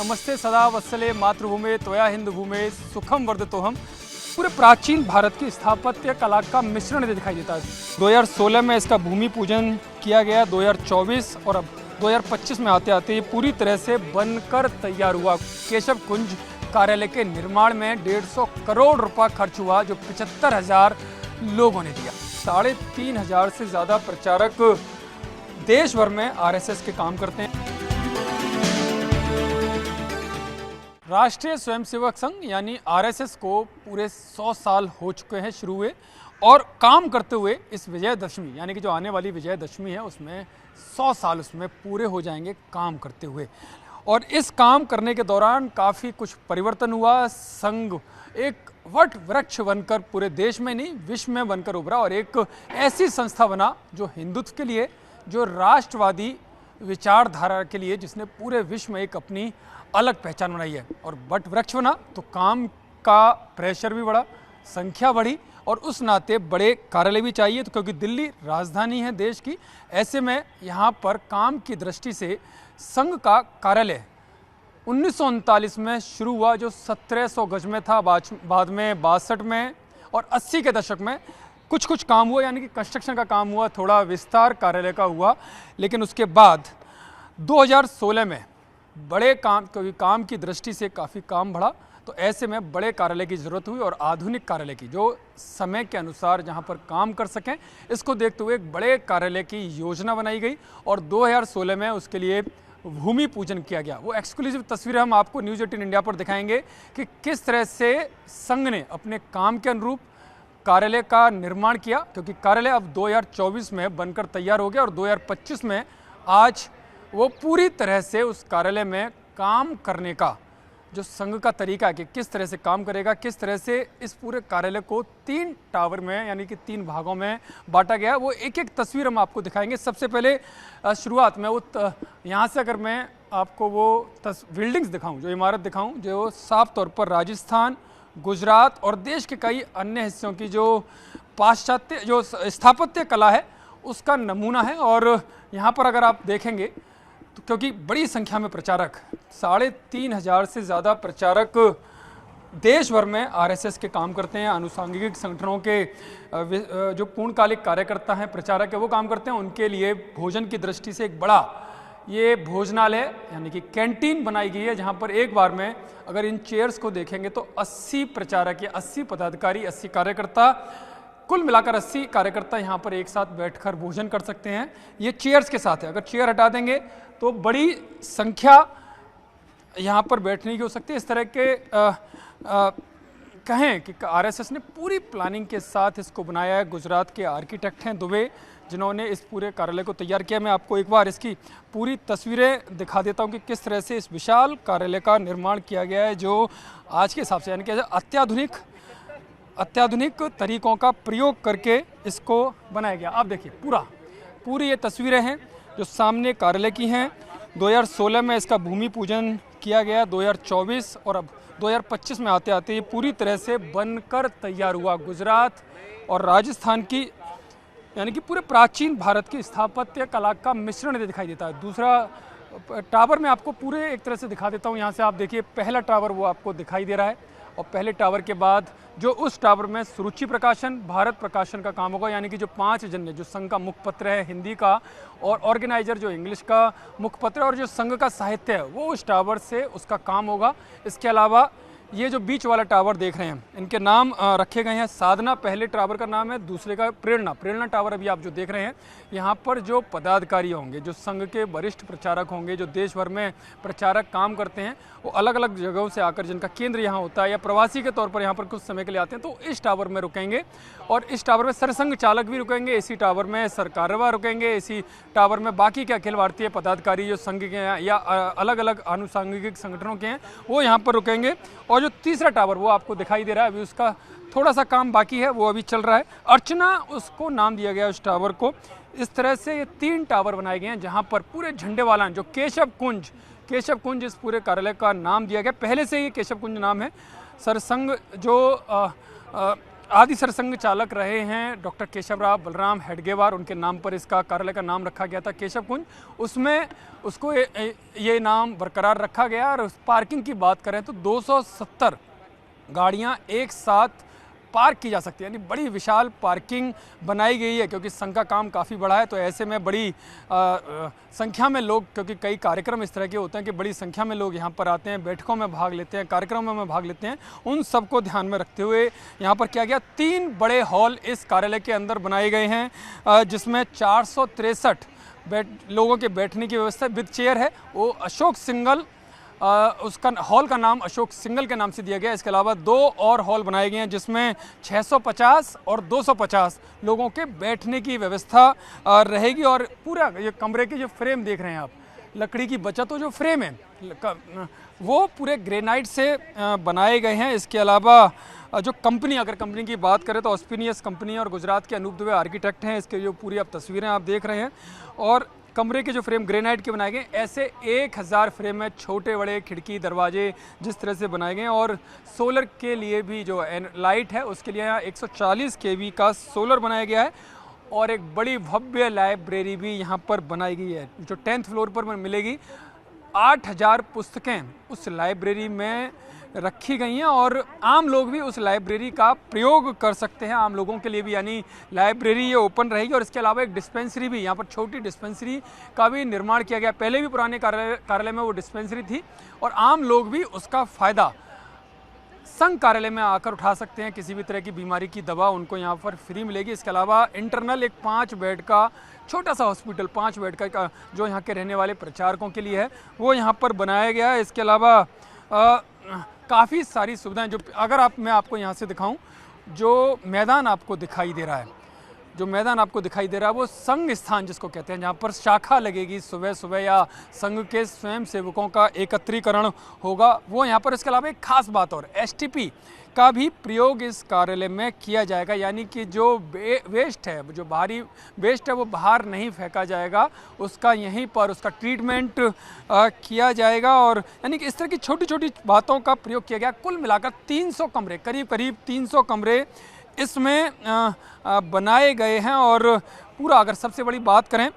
नमस्ते सदा वत्सले मातृभूमे त्वया हिंद भूमे सुखम वर्धतोहम। पूरे प्राचीन भारत की स्थापत्य कला का मिश्रण दिखाई देता है। 2016 में इसका भूमि पूजन किया गया, 2024 और अब 2025 में आते आते ये पूरी तरह से बनकर तैयार हुआ। केशव कुंज कार्यालय के निर्माण में 150 करोड़ रुपया खर्च हुआ, जो 75,000 लोगों ने दिया। 3,500 से ज़्यादा प्रचारक देश भर में आरएसएस के काम करते हैं। राष्ट्रीय स्वयंसेवक संघ यानी आरएसएस को पूरे 100 साल हो चुके हैं शुरू हुए, और काम करते हुए इस विजयदशमी यानी कि जो आने वाली विजयदशमी है उसमें 100 साल उसमें पूरे हो जाएंगे काम करते हुए। और इस काम करने के दौरान काफ़ी कुछ परिवर्तन हुआ। संघ एक वट वृक्ष बनकर पूरे देश में नहीं विश्व में बनकर उभरा, और एक ऐसी संस्था बना जो हिंदुत्व के लिए, जो राष्ट्रवादी विचारधारा के लिए, जिसने पूरे विश्व में एक अपनी अलग पहचान बनाई है। और वट वृक्ष बना तो काम का प्रेशर भी बढ़ा, संख्या बढ़ी, और उस नाते बड़े कार्यालय भी चाहिए। तो क्योंकि दिल्ली राजधानी है देश की, ऐसे में यहाँ पर काम की दृष्टि से संघ का कार्यालय 1939 में शुरू हुआ, जो 1700 गज में था। बाद में 62 में और 80 के दशक में कुछ काम हुआ, यानी कि कंस्ट्रक्शन का काम हुआ, थोड़ा विस्तार कार्यालय का हुआ। लेकिन उसके बाद 2016 में बड़े काम, क्योंकि काम की दृष्टि से काफ़ी काम बढ़ा, तो ऐसे में बड़े कार्यालय की ज़रूरत हुई, और आधुनिक कार्यालय की, जो समय के अनुसार जहां पर काम कर सकें, इसको देखते हुए एक बड़े कार्यालय की योजना बनाई गई। और 2016 में उसके लिए भूमि पूजन किया गया। वो एक्सक्लूसिव तस्वीरें हम आपको न्यूज़ 18 इंडिया पर दिखाएंगे कि किस तरह से संघ ने अपने काम के अनुरूप कार्यालय का निर्माण किया, क्योंकि कार्यालय अब 2024 में बनकर तैयार हो गया, और 2025 में आज वो पूरी तरह से उस कार्यालय में काम करने का जो संघ का तरीका है कि किस तरह से काम करेगा, किस तरह से इस पूरे कार्यालय को 3 टावर में यानी कि 3 भागों में बांटा गया, वो एक एक तस्वीर हम आपको दिखाएंगे। सबसे पहले शुरुआत में वो यहाँ से अगर मैं आपको वो बिल्डिंग्स दिखाऊं, जो इमारत दिखाऊं, जो साफ तौर पर राजस्थान, गुजरात और देश के कई अन्य हिस्सों की जो पाश्चात्य जो स्थापत्य कला है उसका नमूना है। और यहाँ पर अगर आप देखेंगे तो क्योंकि बड़ी संख्या में प्रचारक, 3,500 से ज़्यादा प्रचारक देश भर में आरएसएस के काम करते हैं। आनुषंगिक संगठनों के जो पूर्णकालिक कार्यकर्ता हैं, प्रचारक है, वो काम करते हैं। उनके लिए भोजन की दृष्टि से एक बड़ा ये भोजनालय यानी कि कैंटीन बनाई गई है, जहाँ पर एक बार में अगर इन चेयर्स को देखेंगे तो 80 प्रचारक या 80 पदाधिकारी, 80 कार्यकर्ता, कुल मिलाकर 80 कार्यकर्ता यहाँ पर एक साथ बैठकर भोजन कर सकते हैं। ये चेयर्स के साथ है, अगर चेयर हटा देंगे तो बड़ी संख्या यहाँ पर बैठने की हो सकती है। इस तरह के कहें कि आरएसएस ने पूरी प्लानिंग के साथ इसको बनाया है। गुजरात के आर्किटेक्ट हैं दुबे, जिन्होंने इस पूरे कार्यालय को तैयार किया। मैं आपको एक बार इसकी पूरी तस्वीरें दिखा देता हूँ कि किस तरह से इस विशाल कार्यालय का निर्माण किया गया है, जो आज के हिसाब से यानी कि अत्याधुनिक तरीकों का प्रयोग करके इसको बनाया गया। आप देखिए पूरी ये तस्वीरें हैं जो सामने कार्यालय की हैं। 2016 में इसका भूमि पूजन किया गया, 2024 और अब 2025 में आते आते ये पूरी तरह से बनकर तैयार हुआ। गुजरात और राजस्थान की यानी कि पूरे प्राचीन भारत की स्थापत्य कला का मिश्रण दिखाई देता है। दूसरा टावर मैं आपको पूरे एक तरह से दिखा देता हूँ। यहाँ से आप देखिए पहला टावर वो आपको दिखाई दे रहा है, और पहले टावर के बाद जो उस टावर में सुरुचि प्रकाशन, भारत प्रकाशन का काम होगा, यानी कि जो 5 जन्य, जो संघ का मुखपत्र है हिंदी का, और ऑर्गेनाइजर जो इंग्लिश का मुखपत्र, और जो संघ का साहित्य है वो उस टावर से उसका काम होगा। इसके अलावा ये जो बीच वाला टावर देख रहे हैं, इनके नाम रखे गए हैं। साधना पहले टावर का नाम है, दूसरे का प्रेरणा टावर अभी आप जो देख रहे हैं। यहाँ पर जो पदाधिकारी होंगे, जो संघ के वरिष्ठ प्रचारक होंगे, जो देश भर में प्रचारक काम करते हैं, वो अलग अलग जगहों से आकर, जिनका केंद्र यहाँ होता है या प्रवासी के तौर पर यहाँ पर कुछ समय के लिए आते हैं, तो इस टावर में रुकेंगे। और इस टावर में सरसंघ चालक भी रुकेंगे, इसी टावर में सरकारवा रुकेंगे, इसी टावर में बाकी के अखिल भारतीय पदाधिकारी जो संघ के हैं या अलग अलग आनुषंगिक संगठनों के हैं, वो यहाँ पर रुकेंगे। और जो तीसरा टावर वो आपको दिखाई दे रहा है, अभी उसका थोड़ा सा काम बाकी है, वो अभी चल रहा है। अर्चना उसको नाम दिया गया उस टावर को। इस तरह से ये 3 टावर बनाए गए हैं, जहाँ पर पूरे झंडे वाला जो केशव कुंज इस पूरे कार्यालय का नाम दिया गया। पहले से ही केशव कुंज नाम है। सरसंघ जो आदि सरसंघ चालक रहे हैं डॉक्टर केशवराव बलराम हेडगेवार, उनके नाम पर इसका कार्यालय का नाम रखा गया था केशव कुंज। उसमें उसको ये नाम बरकरार रखा गया। और उस पार्किंग की बात करें तो 270 गाड़ियां एक साथ पार्क की जा सकती है, यानी बड़ी विशाल पार्किंग बनाई गई है। क्योंकि संघ का काम काफ़ी बड़ा है, तो ऐसे में बड़ी संख्या में लोग, क्योंकि कई कार्यक्रम इस तरह के होते हैं कि बड़ी संख्या में लोग यहाँ पर आते हैं, बैठकों में भाग लेते हैं, कार्यक्रमों में भाग लेते हैं, उन सबको ध्यान में रखते हुए यहाँ पर किया गया। 3 बड़े हॉल इस कार्यालय के अंदर बनाए गए हैं, जिसमें 463 लोगों के बैठने की व्यवस्था विद चेयर है। वो अशोक सिंगल, उसका हॉल का नाम अशोक सिंगल के नाम से दिया गया। इसके अलावा 2 और हॉल बनाए गए हैं, जिसमें 650 और 250 लोगों के बैठने की व्यवस्था रहेगी। और पूरा ये कमरे के जो फ्रेम देख रहे हैं आप, लकड़ी की बचत हो, जो फ्रेम है वो पूरे ग्रेनाइट से बनाए गए हैं। इसके अलावा जो कंपनी, अगर कंपनी की बात करें तो ऑस्पिनियस कंपनी और गुजरात के अनूप दुबे आर्किटेक्ट हैं। इसके जो पूरी आप तस्वीरें आप देख रहे हैं, और कमरे के जो फ्रेम ग्रेनाइट के बनाए गए, ऐसे 1000 फ्रेम में छोटे बड़े खिड़की दरवाजे जिस तरह से बनाए गए। और सोलर के लिए भी जो लाइट है उसके लिए यहाँ 140 kV का सोलर बनाया गया है। और एक बड़ी भव्य लाइब्रेरी भी यहाँ पर बनाई गई है, जो 10th फ्लोर पर मिलेगी। 8000 पुस्तकें उस लाइब्रेरी में रखी गई हैं, और आम लोग भी उस लाइब्रेरी का प्रयोग कर सकते हैं, आम लोगों के लिए भी, यानी लाइब्रेरी ये ओपन रहेगी। और इसके अलावा एक डिस्पेंसरी भी, यहाँ पर छोटी डिस्पेंसरी का भी निर्माण किया गया। पहले भी पुराने कार्यालय में वो डिस्पेंसरी थी, और आम लोग भी उसका फ़ायदा संघ कार्यालय में आकर उठा सकते हैं। किसी भी तरह की बीमारी की दवा उनको यहाँ पर फ्री मिलेगी। इसके अलावा इंटरनल एक 5 बेड का छोटा सा हॉस्पिटल, 5 बेड का जो यहाँ के रहने वाले प्रचारकों के लिए है, वो यहाँ पर बनाया गया है। इसके अलावा काफ़ी सारी सुविधाएं, जो अगर मैं आपको यहाँ से दिखाऊं, जो मैदान आपको दिखाई दे रहा है, जो मैदान आपको दिखाई दे रहा है वो संघ स्थान जिसको कहते हैं, जहाँ पर शाखा लगेगी सुबह सुबह, या संघ के स्वयं सेवकों का एकत्रीकरण होगा, वो यहाँ पर। इसके अलावा एक खास बात और, STP का भी प्रयोग इस कार्यालय में किया जाएगा। यानी कि जो वेस्ट है, जो बाहरी वेस्ट है, वो बाहर नहीं फेंका जाएगा, उसका यहीं पर उसका ट्रीटमेंट किया जाएगा। और यानी कि इस तरह की छोटी छोटी बातों का प्रयोग किया गया। कुल मिलाकर 300 कमरे, करीब करीब 300 कमरे इसमें बनाए गए हैं। और पूरा अगर सबसे बड़ी बात करें,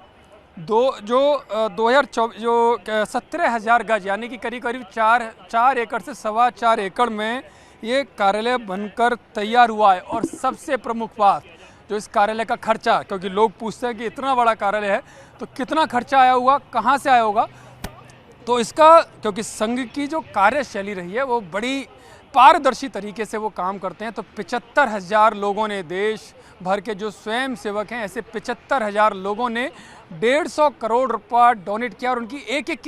2024 जो 17,000 गज, यानी कि करीब करीब 4 एकड़ से 4.25 एकड़ में ये कार्यालय बनकर तैयार हुआ है। और सबसे प्रमुख बात, जो इस कार्यालय का खर्चा, क्योंकि लोग पूछते हैं कि इतना बड़ा कार्यालय है तो कितना खर्चा आया होगा, कहाँ से आया होगा, तो इसका, क्योंकि संघ की जो कार्यशैली रही है वो बड़ी पारदर्शी तरीके से वो काम करते हैं, तो 75,000 लोगों ने, देश भर के जो स्वयं सेवक हैं, ऐसे 75,000 लोगों ने 150 करोड़ रुपया डोनेट किया। और उनकी एक एक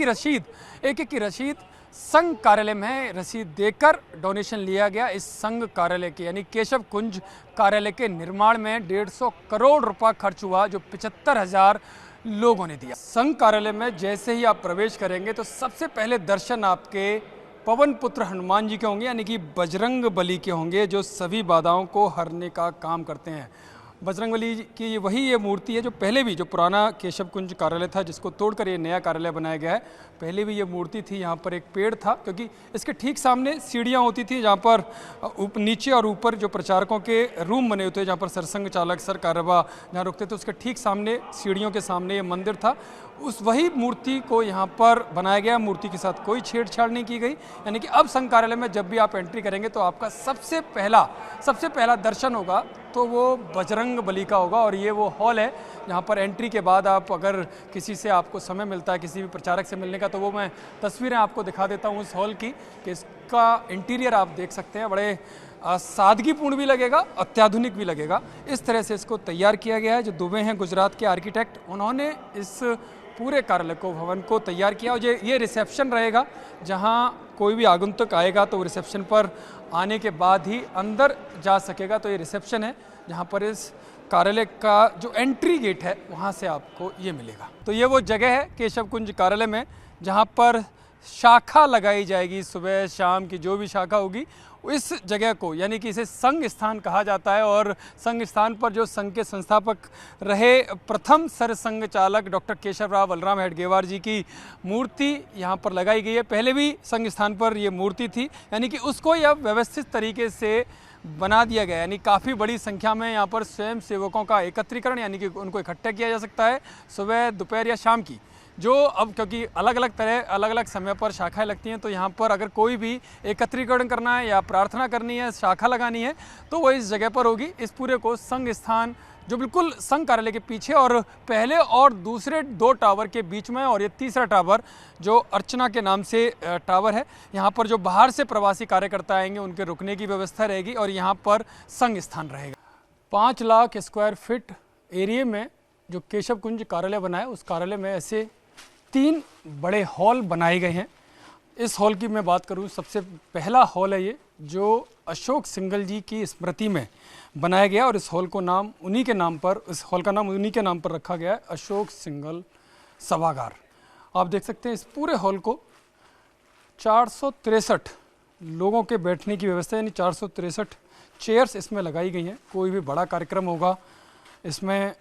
की रसीद संघ कार्यालय में रसीद देकर डोनेशन लिया गया। इस संघ कार्यालय के, यानी केशव कुंज कार्यालय के निर्माण में 150 करोड़ रुपया खर्च हुआ, जो 75,000 लोगों ने दिया। संघ कार्यालय में जैसे ही आप प्रवेश करेंगे तो सबसे पहले दर्शन आपके पवन पुत्र हनुमान जी के होंगे, यानी कि बजरंग बली के होंगे, जो सभी बाधाओं को हरने का काम करते हैं। बजरंग बली की वही ये मूर्ति है जो पहले भी, जो पुराना केशव कुंज कार्यालय था जिसको तोड़कर ये नया कार्यालय बनाया गया है, पहले भी ये मूर्ति थी। यहाँ पर एक पेड़ था, क्योंकि इसके ठीक सामने सीढ़ियाँ होती थी, जहाँ पर नीचे और ऊपर जो प्रचारकों के रूम बने होते हैं, जहाँ पर सरसंघ चालक, सर कार्यवाह जहाँ रुकते थे, उसके ठीक सामने, सीढ़ियों के सामने ये मंदिर था। उस वही मूर्ति को यहाँ पर बनाया गया। मूर्ति के साथ कोई छेड़छाड़ नहीं की गई। यानी कि अब संघ कार्यालय में जब भी आप एंट्री करेंगे तो आपका सबसे पहला दर्शन होगा तो वो बजरंग बली का होगा। और ये वो हॉल है जहाँ पर एंट्री के बाद आप, अगर किसी से आपको समय मिलता है, किसी भी प्रचारक से मिलने का, तो वो मैं तस्वीरें आपको दिखा देता हूँ उस हॉल की, कि इसका इंटीरियर आप देख सकते हैं। बड़े सादगीपूर्ण भी लगेगा, अत्याधुनिक भी लगेगा। इस तरह से इसको तैयार किया गया है। जो दुबे हैं गुजरात के आर्किटेक्ट, उन्होंने इस पूरे कार्यालय को, भवन को तैयार किया। और ये रिसेप्शन रहेगा, जहाँ कोई भी आगंतुक आएगा तो रिसेप्शन पर आने के बाद ही अंदर जा सकेगा। तो ये रिसेप्शन है जहाँ पर इस कार्यालय का जो एंट्री गेट है वहाँ से आपको ये मिलेगा। तो ये वो जगह है केशव कुंज कार्यालय में जहाँ पर शाखा लगाई जाएगी। सुबह शाम की जो भी शाखा होगी इस जगह को, यानी कि इसे संघ स्थान कहा जाता है। और संघ स्थान पर जो संघ के संस्थापक रहे प्रथम सरसंघ चालक डॉक्टर केशवराव बलराम हेडगेवार जी की मूर्ति यहाँ पर लगाई गई है। पहले भी संघ स्थान पर ये मूर्ति थी, यानी कि उसको यह व्यवस्थित तरीके से बना दिया गया, यानी काफ़ी बड़ी संख्या में यहाँ पर स्वयं सेवकों का एकत्रीकरण, यानी कि उनको इकट्ठा किया जा सकता है सुबह, दोपहर या शाम की। जो अब क्योंकि अलग अलग समय पर शाखाएं लगती हैं, तो यहाँ पर अगर कोई भी एकत्रीकरण करना है या प्रार्थना करनी है, शाखा लगानी है, तो वो इस जगह पर होगी। इस पूरे को संघ स्थान, जो बिल्कुल संघ कार्यालय के पीछे और पहले और दूसरे 2 टावर के बीच में, और ये तीसरा टावर जो अर्चना के नाम से टावर है, यहाँ पर जो बाहर से प्रवासी कार्यकर्ता आएंगे उनके रुकने की व्यवस्था रहेगी और यहाँ पर संघ स्थान रहेगा। 5 लाख स्क्वायर फीट एरिया में जो केशव कुंज कार्यालय बना है, उस कार्यालय में ऐसे 3 बड़े हॉल बनाए गए हैं। इस हॉल की मैं बात करूं, सबसे पहला हॉल है ये, जो अशोक सिंघल जी की स्मृति में बनाया गया और इस हॉल का नाम उन्हीं के नाम पर रखा गया है, अशोक सिंघल सभागार। आप देख सकते हैं इस पूरे हॉल को 463 लोगों के बैठने की व्यवस्था, यानी 463 चेयर्स इसमें लगाई गई हैं। कोई भी बड़ा कार्यक्रम होगा इसमें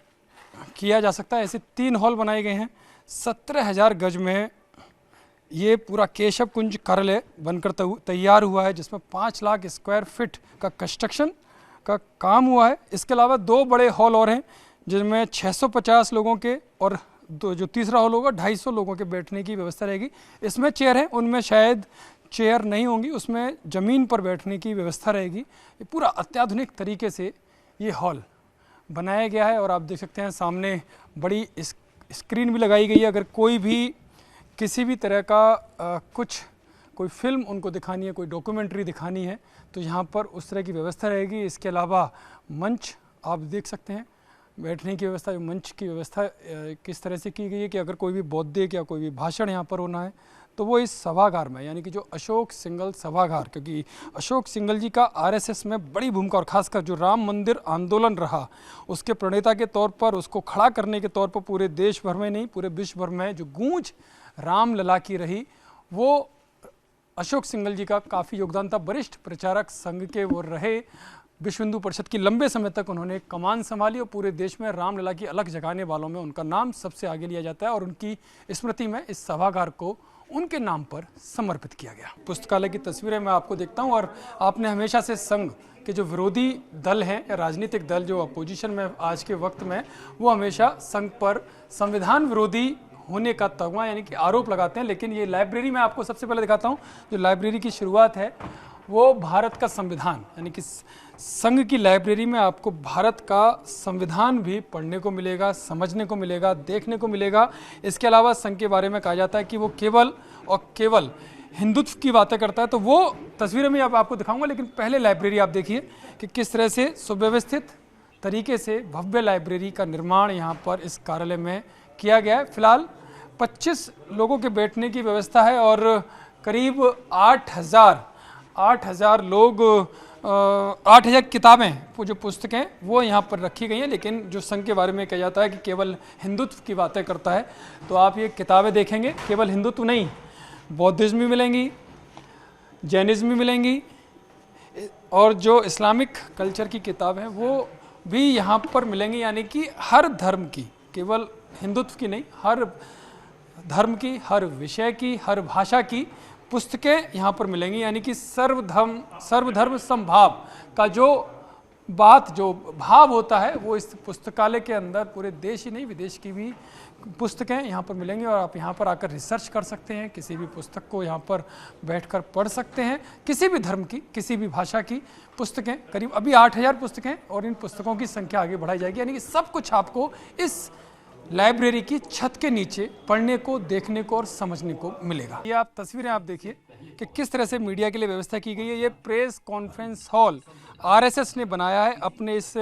किया जा सकता है। ऐसे 3 हॉल बनाए गए हैं। 17,000 गज में ये पूरा केशव कुंज कार्यालय बनकर तैयार हुआ है, जिसमें 5 लाख स्क्वायर फीट का कंस्ट्रक्शन का काम हुआ है। इसके अलावा 2 बड़े हॉल और हैं, जिनमें 650 लोगों के और जो तीसरा हॉल होगा 250 लोगों के बैठने की व्यवस्था रहेगी। इसमें चेयर है, उनमें शायद चेयर नहीं होंगी, उसमें ज़मीन पर बैठने की व्यवस्था रहेगी। ये पूरा अत्याधुनिक तरीके से ये हॉल बनाया गया है और आप देख सकते हैं सामने बड़ी स्क्रीन भी लगाई गई है। अगर कोई भी किसी भी तरह का कोई फिल्म उनको दिखानी है, कोई डॉक्यूमेंट्री दिखानी है, तो यहाँ पर उस तरह की व्यवस्था रहेगी। इसके अलावा मंच आप देख सकते हैं, बैठने की व्यवस्था, मंच की व्यवस्था किस तरह से की गई है कि अगर कोई भी बौद्धिक या कोई भी भाषण यहाँ पर होना है तो वो इस सभागार में, यानी कि जो अशोक सिंघल सभागार, क्योंकि अशोक सिंघल जी का आरएसएस में बड़ी भूमिका और खासकर जो राम मंदिर आंदोलन रहा उसके प्रणेता के तौर पर, उसको खड़ा करने के तौर पर पूरे देश भर में नहीं पूरे विश्व भर में जो गूंज राम लला की रही, वो अशोक सिंघल जी का काफ़ी योगदान था। वरिष्ठ प्रचारक संघ के वो रहे, विश्व हिंदू परिषद की लंबे समय तक उन्होंने कमान संभाली और पूरे देश में रामलला की अलग जगाने वालों में उनका नाम सबसे आगे लिया जाता है और उनकी स्मृति में इस सभागार को उनके नाम पर समर्पित किया गया। पुस्तकालय की तस्वीरें मैं आपको देखता हूं और आपने हमेशा से संघ के जो विरोधी दल हैं या राजनीतिक दल जो अपोजिशन में आज के वक्त में, वो हमेशा संघ पर संविधान विरोधी होने का तगमा यानी कि आरोप लगाते हैं। लेकिन ये लाइब्रेरी मैं आपको सबसे पहले दिखाता हूँ। जो लाइब्रेरी की शुरुआत है वो भारत का संविधान, यानी कि संघ की लाइब्रेरी में आपको भारत का संविधान भी पढ़ने को मिलेगा, समझने को मिलेगा, देखने को मिलेगा। इसके अलावा संघ के बारे में कहा जाता है कि वो केवल और केवल हिंदुत्व की बातें करता है, तो वो तस्वीरें मैं आपको दिखाऊंगा। लेकिन पहले लाइब्रेरी आप देखिए कि किस तरह से सुव्यवस्थित तरीके से भव्य लाइब्रेरी का निर्माण यहाँ पर इस कार्यालय में किया गया है। फिलहाल 25 लोगों के बैठने की व्यवस्था है और करीब 8,000 लोग 8,000 किताबें, जो पुस्तकें वो यहाँ पर रखी गई हैं। लेकिन जो संघ के बारे में कहा जाता है कि केवल हिंदुत्व की बातें करता है, तो आप ये किताबें देखेंगे, केवल हिंदुत्व नहीं, बौद्धिज्म भी मिलेंगी, जैनिज्म भी मिलेंगी और जो इस्लामिक कल्चर की किताब है वो भी यहाँ पर मिलेंगी। यानी कि हर धर्म की, केवल हिंदुत्व की नहीं, हर धर्म की, हर विषय की, हर भाषा की पुस्तकें यहाँ पर मिलेंगी। यानी कि सर्वधर्म समभाव का जो भाव होता है वो इस पुस्तकालय के अंदर पूरे देश ही नहीं विदेश की भी पुस्तकें यहाँ पर मिलेंगी और आप यहाँ पर आकर रिसर्च कर सकते हैं, किसी भी पुस्तक को यहाँ पर बैठकर पढ़ सकते हैं। किसी भी धर्म की, किसी भी भाषा की पुस्तकें, करीब अभी 8,000 पुस्तकें और इन पुस्तकों की संख्या आगे बढ़ाई जाएगी। यानी कि सब कुछ आपको इस लाइब्रेरी की छत के नीचे पढ़ने को, देखने को और समझने को मिलेगा। ये आप तस्वीरें आप देखिए कि किस तरह से मीडिया के लिए व्यवस्था की गई है। ये प्रेस कॉन्फ्रेंस हॉल आरएसएस ने बनाया है अपने इस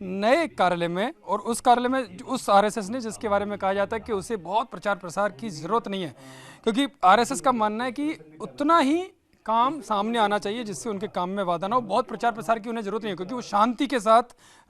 नए कार्यालय में, और उस कार्यालय में उस आरएसएस ने जिसके बारे में कहा जाता है कि उसे बहुत प्रचार प्रसार की ज़रूरत नहीं है, क्योंकि आरएसएस का मानना है कि उतना ही काम सामने आना चाहिए जिससे उनके काम में बाधा ना हो। बहुत प्रचार प्रसार की उन्हें जरूरत नहीं है, क्योंकि वो शांति के साथ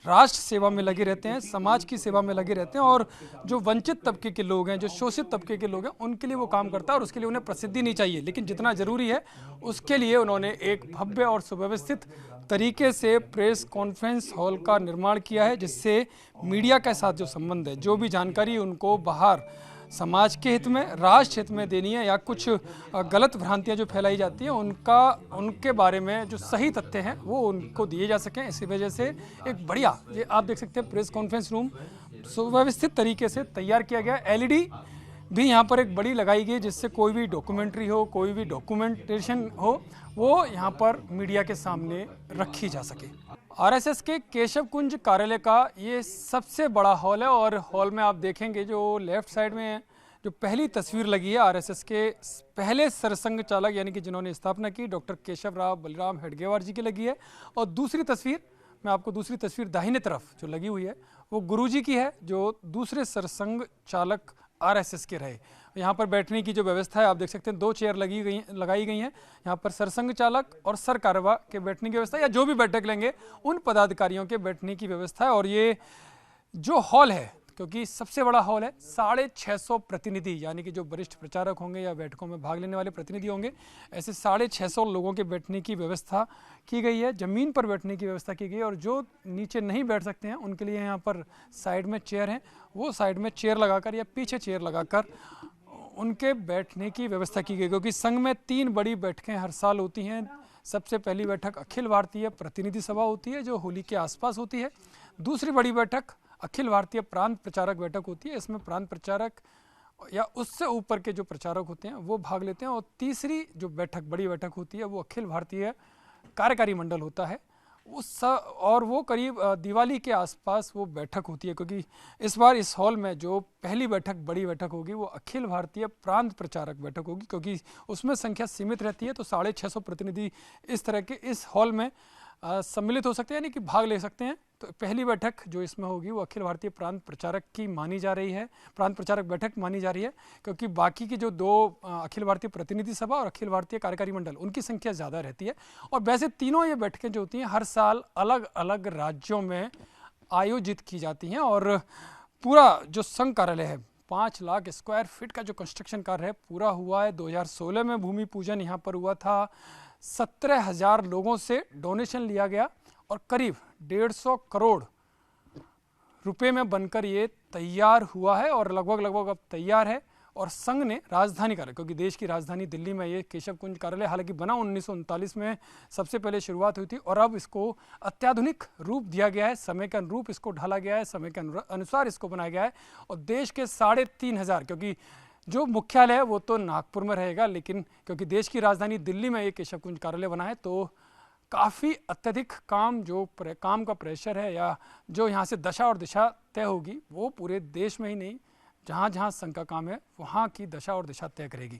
राष्ट्र सेवा में लगे रहते हैं, समाज की सेवा में लगे रहते हैं और जो वंचित तबके के लोग हैं, जो शोषित तबके के लोग हैं, उनके लिए वो काम करता है और उसके लिए उन्हें प्रसिद्धि नहीं चाहिए। लेकिन जितना जरूरी है उसके लिए उन्होंने एक भव्य और सुव्यवस्थित तरीके से प्रेस कॉन्फ्रेंस हॉल का निर्माण किया है, जिससे मीडिया के साथ जो संबंध है, जो भी जानकारी उनको बाहर समाज के हित में, राष्ट्र हित में देनी है या कुछ गलत भ्रांतियां जो फैलाई जाती हैं उनके बारे में जो सही तथ्य हैं वो उनको दिए जा सकें। इसी वजह से एक बढ़िया, ये आप देख सकते हैं, प्रेस कॉन्फ्रेंस रूम सुव्यवस्थित तरीके से तैयार किया गया। एलईडी भी यहाँ पर एक बड़ी लगाई गई जिससे कोई भी डॉक्यूमेंट्री हो, कोई भी डॉक्यूमेंटेशन हो, वो यहाँ पर मीडिया के सामने रखी जा सके। आरएसएस के केशव कुंज कार्यालय का ये सबसे बड़ा हॉल है और हॉल में आप देखेंगे जो लेफ्ट साइड में जो पहली तस्वीर लगी है आरएसएस के पहले सरसंघ चालक यानी कि जिन्होंने स्थापना की, डॉक्टर केशव राव बलराम हेडगेवार जी की लगी है। और दूसरी तस्वीर, मैं आपको दूसरी तस्वीर दाहिने तरफ जो लगी हुई है वो गुरुजी की है जो दूसरे सरसंघ चालक आरएसएस के रहे। यहाँ पर बैठने की जो व्यवस्था है आप देख सकते हैं, 2 चेयर लगाई गई हैं। यहाँ पर सरसंघ चालक और सर कारवा के बैठने की व्यवस्था या जो भी बैठक लेंगे उन पदाधिकारियों के बैठने की व्यवस्था है। और ये जो हॉल है, क्योंकि सबसे बड़ा हॉल है, 650 प्रतिनिधि यानी कि जो वरिष्ठ प्रचारक होंगे या बैठकों में भाग लेने वाले प्रतिनिधि होंगे, ऐसे 650 लोगों के बैठने की व्यवस्था की गई है। ज़मीन पर बैठने की व्यवस्था की गई है और जो नीचे नहीं बैठ सकते हैं उनके लिए यहाँ पर साइड में चेयर हैं, वो साइड में चेयर लगाकर या पीछे चेयर लगाकर उनके बैठने की व्यवस्था की गई। क्योंकि संघ में 3 बड़ी बैठकें हर साल होती हैं। सबसे पहली बैठक अखिल भारतीय प्रतिनिधि सभा होती है जो होली के आसपास होती है। दूसरी बड़ी बैठक अखिल भारतीय प्रांत प्रचारक बैठक होती है, इसमें प्रांत प्रचारक या उससे ऊपर के जो प्रचारक होते हैं वो भाग लेते हैं। और तीसरी जो बैठक, बड़ी बैठक होती है, वो अखिल भारतीय कार्यकारी मंडल होता है और वो करीब दिवाली के आसपास वो बैठक होती है। क्योंकि इस बार इस हॉल में जो पहली बैठक, बड़ी बैठक होगी वो अखिल भारतीय प्रांत प्रचारक बैठक होगी, क्योंकि उसमें संख्या सीमित रहती है। तो 650 प्रतिनिधि इस तरह के इस हॉल में सम्मिलित हो सकते हैं, यानी कि भाग ले सकते हैं। तो पहली बैठक जो इसमें होगी वो अखिल भारतीय प्रांत प्रचारक की मानी जा रही है, प्रांत प्रचारक बैठक मानी जा रही है, क्योंकि बाकी की जो 2 अखिल भारतीय प्रतिनिधि सभा और अखिल भारतीय कार्यकारी मंडल उनकी संख्या ज़्यादा रहती है। और वैसे तीनों ये बैठकें जो होती हैं हर साल अलग अलग राज्यों में आयोजित की जाती हैं। और पूरा जो संघ कार्यालय है, 5 लाख स्क्वायर फीट का जो कंस्ट्रक्शन कार्य है पूरा हुआ है। 2016 में भूमि पूजन यहाँ पर हुआ था। 17,000 लोगों से डोनेशन लिया गया और करीब 150 करोड़ रुपए में बनकर ये तैयार हुआ है और लगभग अब तैयार है। और संघ ने राजधानी कार्यालय, क्योंकि देश की राजधानी दिल्ली में ये केशव कुंज कार्यालय हालांकि बना 1939 में सबसे पहले शुरुआत हुई थी और अब इसको अत्याधुनिक रूप दिया गया है, समय के अनुरूप इसको ढाला गया है, समय के अनुसार इसको बनाया गया है। और देश के 3,500, क्योंकि जो मुख्यालय है वो तो नागपुर में रहेगा, लेकिन क्योंकि देश की राजधानी दिल्ली में ये केशव कुंज कार्यालय बना है तो काफ़ी अत्यधिक काम का प्रेशर है या जो यहाँ से दशा और दिशा तय होगी वो पूरे देश में ही नहीं, जहाँ जहाँ संघ का काम है वहाँ की दशा और दिशा तय करेगी।